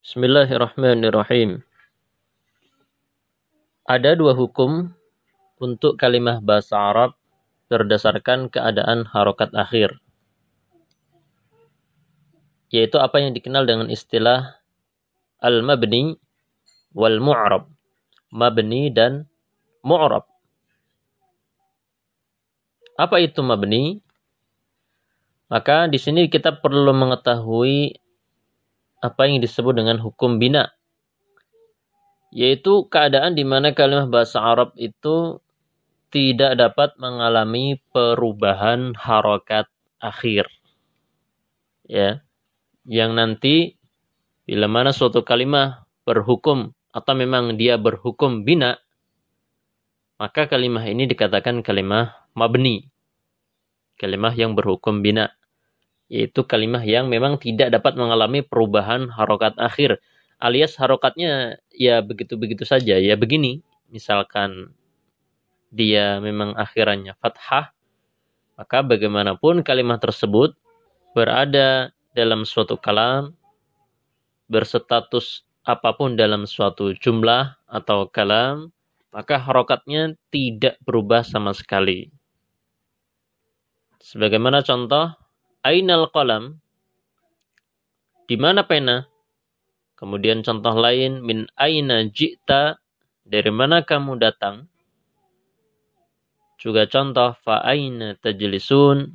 Bismillahirrahmanirrahim. Ada dua hukum untuk kalimah bahasa Arab berdasarkan keadaan harokat akhir. Yaitu apa yang dikenal dengan istilah al-mabni wal-mu'rab. Mabni dan mu'rab. Apa itu mabni? Maka di sini kita perlu mengetahui apa yang disebut dengan hukum bina. Yaitu keadaan di mana kalimah bahasa Arab itu tidak dapat mengalami perubahan harokat akhir. Ya, yang nanti bila mana suatu kalimah berhukum atau memang dia berhukum bina, maka kalimah ini dikatakan kalimah mabni. Kalimah yang berhukum bina. Yaitu kalimah yang memang tidak dapat mengalami perubahan harokat akhir. Alias harokatnya ya begitu-begitu saja. Ya begini, misalkan dia memang akhirannya fathah, maka bagaimanapun kalimah tersebut berada dalam suatu kalam, berstatus apapun dalam suatu jumlah atau kalam, maka harokatnya tidak berubah sama sekali. Sebagaimana contoh, ainal qalam, di mana pena? Kemudian contoh lain, min aina ji'ta, dari mana kamu datang? Juga contoh, fa aina tajlisun,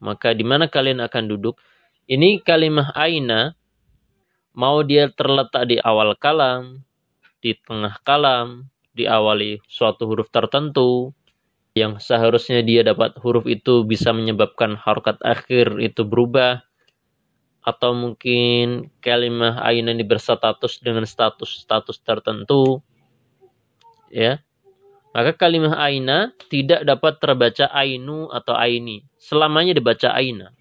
maka di mana kalian akan duduk? Ini kalimah aina, mau dia terletak di awal kalam, di tengah kalam, diawali suatu huruf tertentu, yang seharusnya dia dapat huruf itu bisa menyebabkan harokat akhir itu berubah, atau mungkin kalimah aina ini berstatus dengan status tertentu, ya, maka kalimah aina tidak dapat terbaca ainu atau aini, selamanya dibaca aina,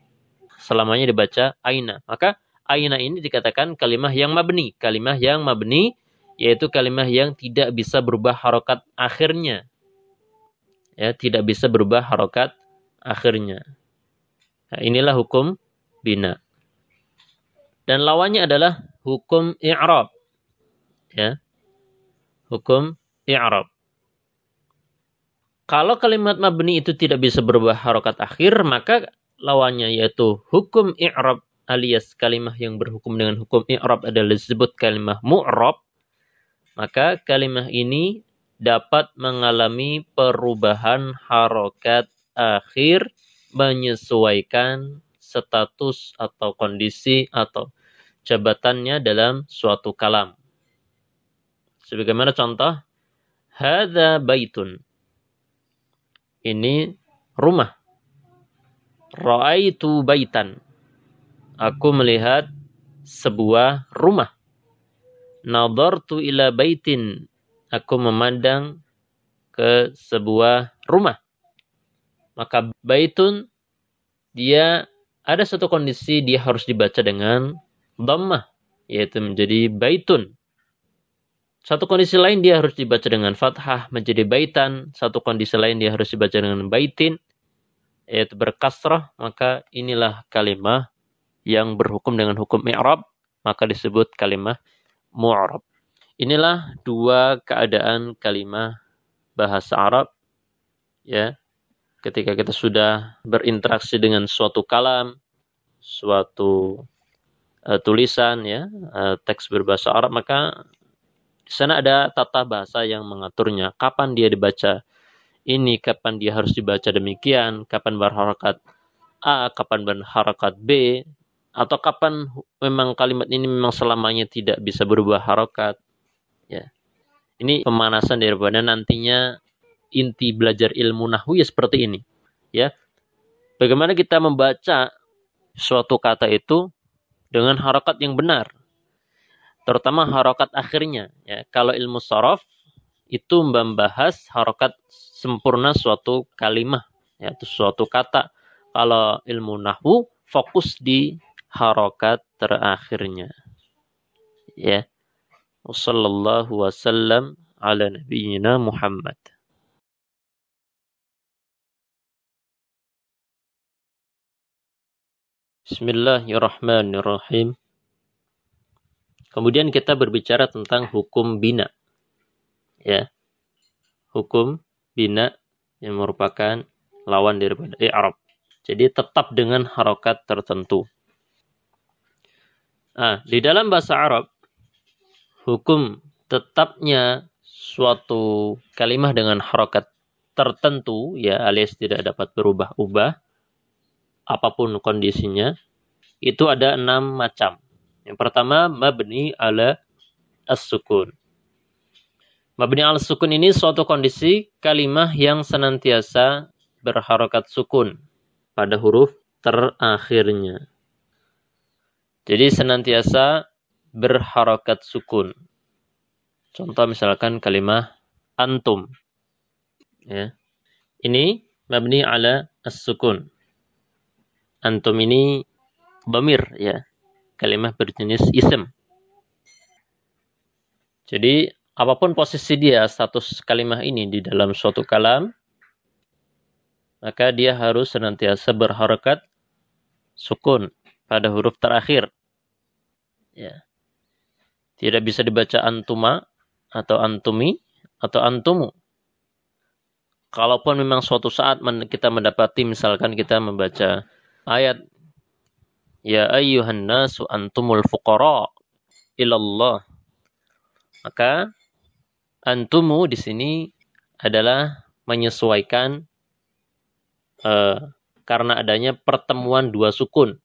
maka aina ini dikatakan kalimah yang mabni, yaitu kalimah yang tidak bisa berubah harokat akhirnya, ya, tidak bisa berubah harokat akhirnya. Nah, inilah hukum bina. Dan lawannya adalah hukum i'rab. Ya. Hukum i'rab. Kalau kalimat mabni itu tidak bisa berubah harokat akhir, maka lawannya yaitu hukum i'rab alias kalimah yang berhukum dengan hukum i'rab adalah disebut kalimah mu'rab. Maka kalimah ini dapat mengalami perubahan harokat akhir menyesuaikan status atau kondisi atau jabatannya dalam suatu kalam. Sebagaimana contoh, hadza baitun. Ini rumah. Ra'aitu baitan. Aku melihat sebuah rumah. Nadartu ila baitin. Aku memandang ke sebuah rumah. Maka baitun, dia ada satu kondisi dia harus dibaca dengan dhammah, yaitu menjadi baitun. Satu kondisi lain dia harus dibaca dengan fathah menjadi baitan. Satu kondisi lain dia harus dibaca dengan baitin, yaitu berkasrah. Maka inilah kalimah yang berhukum dengan hukum i'rab, maka disebut kalimah mu'rab. Inilah dua keadaan kalimah bahasa Arab, ya. Ketika kita sudah berinteraksi dengan suatu kalam, suatu tulisan, ya, teks berbahasa Arab, maka di sana ada tata bahasa yang mengaturnya. Kapan dia dibaca ini, kapan dia harus dibaca demikian, kapan berharakat A, kapan berharakat B, atau kapan memang kalimat ini memang selamanya tidak bisa berubah harakat. Ya. Ini pemanasan daripada nantinya inti belajar ilmu nahwu ya seperti ini. Ya. Bagaimana kita membaca suatu kata itu dengan harakat yang benar. Terutama harakat akhirnya. Ya. Kalau ilmu sharaf itu membahas harakat sempurna suatu kalimah, yaitu suatu kata. Kalau ilmu nahwu fokus di harakat terakhirnya. Ya. Wassallallahu wasallam ala nabiyyina Muhammad. Bismillahirrahmanirrahim. Kemudian kita berbicara tentang hukum bina. Ya, hukum bina yang merupakan lawan daripada i'rab. Jadi tetap dengan harokat tertentu. Di dalam bahasa Arab, hukum tetapnya suatu kalimah dengan harokat tertentu, ya alias tidak dapat berubah-ubah, apapun kondisinya, itu ada 6 macam. Yang pertama, mabni ala as-sukun. Mabni ala as-sukun ini suatu kondisi kalimah yang senantiasa berharokat sukun pada huruf terakhirnya. Jadi senantiasa berharokat sukun. Contoh misalkan kalimah antum. Ya. Ini mabni ala as-sukun. Antum ini dhamir, ya. Kalimah berjenis ism. Jadi apapun posisi dia, status kalimah ini di dalam suatu kalam, maka dia harus senantiasa berharokat sukun pada huruf terakhir. Ya. Tidak bisa dibaca antuma atau antumi atau antumu. Kalaupun memang suatu saat kita mendapati, misalkan kita membaca ayat ya ayyuhan nasu antumul fuqara ilallah, maka antumu di sini adalah menyesuaikan karena adanya pertemuan 2 sukun.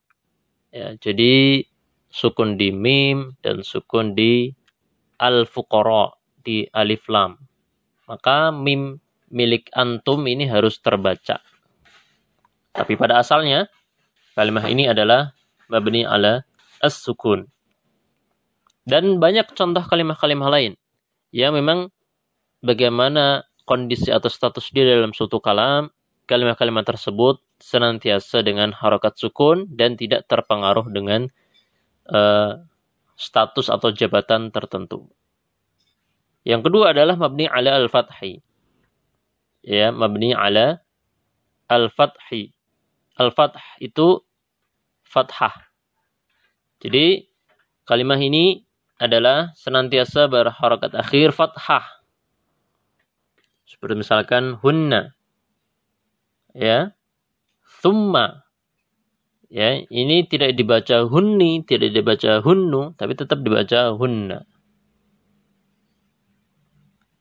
Ya, jadi sukun di mim dan sukun di al-fuqara, di alif lam. Maka mim milik antum ini harus terbaca. Tapi pada asalnya kalimah ini adalah mabni ala as-sukun. Dan banyak contoh kalimah-kalimah lain yang memang bagaimana kondisi atau status dia dalam suatu kalam, kalimah-kalimah tersebut senantiasa dengan harokat sukun dan tidak terpengaruh dengan status atau jabatan tertentu. Yang kedua adalah mabni ala al-fathi. Ya, mabni ala al-fathi. Al-fath itu fathah. Jadi kalimah ini adalah senantiasa berharokat akhir fathah. Seperti misalkan hunna. Ya. Thumma. Ya, ini tidak dibaca hunni, tidak dibaca hunnu, tapi tetap dibaca hunna.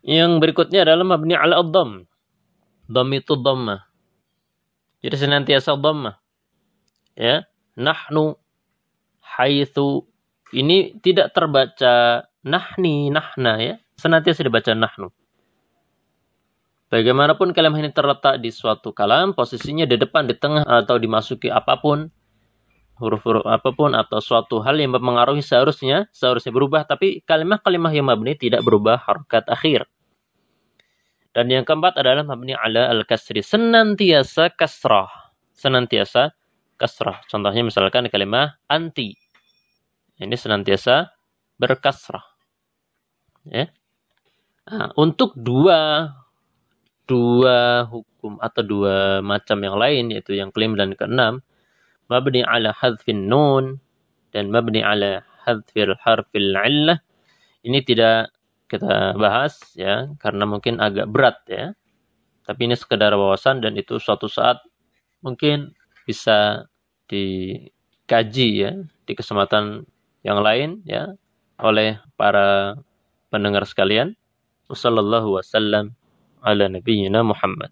Yang berikutnya adalah mabni ala ad-dhamm. Dhamm itu dhammah. Jadi senantiasa dhammah. Ya, nahnu, haitsu, ini tidak terbaca nahni, nahna, ya. Senantiasa dibaca nahnu. Bagaimanapun kalimah ini terletak di suatu kalam, posisinya di depan, di tengah, atau dimasuki apapun, huruf-huruf apapun, atau suatu hal yang mempengaruhi seharusnya berubah, tapi kalimah-kalimah yang mabni tidak berubah harokat akhir. Dan yang keempat adalah mabni ala al-kasri. Senantiasa kasrah. Senantiasa kasrah. Contohnya misalkan kalimah anti. Ini senantiasa berkasrah. Ya. Nah, untuk dua hukum atau 2 macam yang lain, yaitu yang kelima dan keenam, mabni ala hadfin nun dan mabni ala hadfil harfil illah, ini tidak kita bahas, ya, karena mungkin agak berat, ya. Tapi ini sekedar wawasan dan itu suatu saat mungkin bisa dikaji, ya, di kesempatan yang lain, ya, oleh para pendengar sekalian. Wassallallahu wasallam ala nabiyyina Muhammad.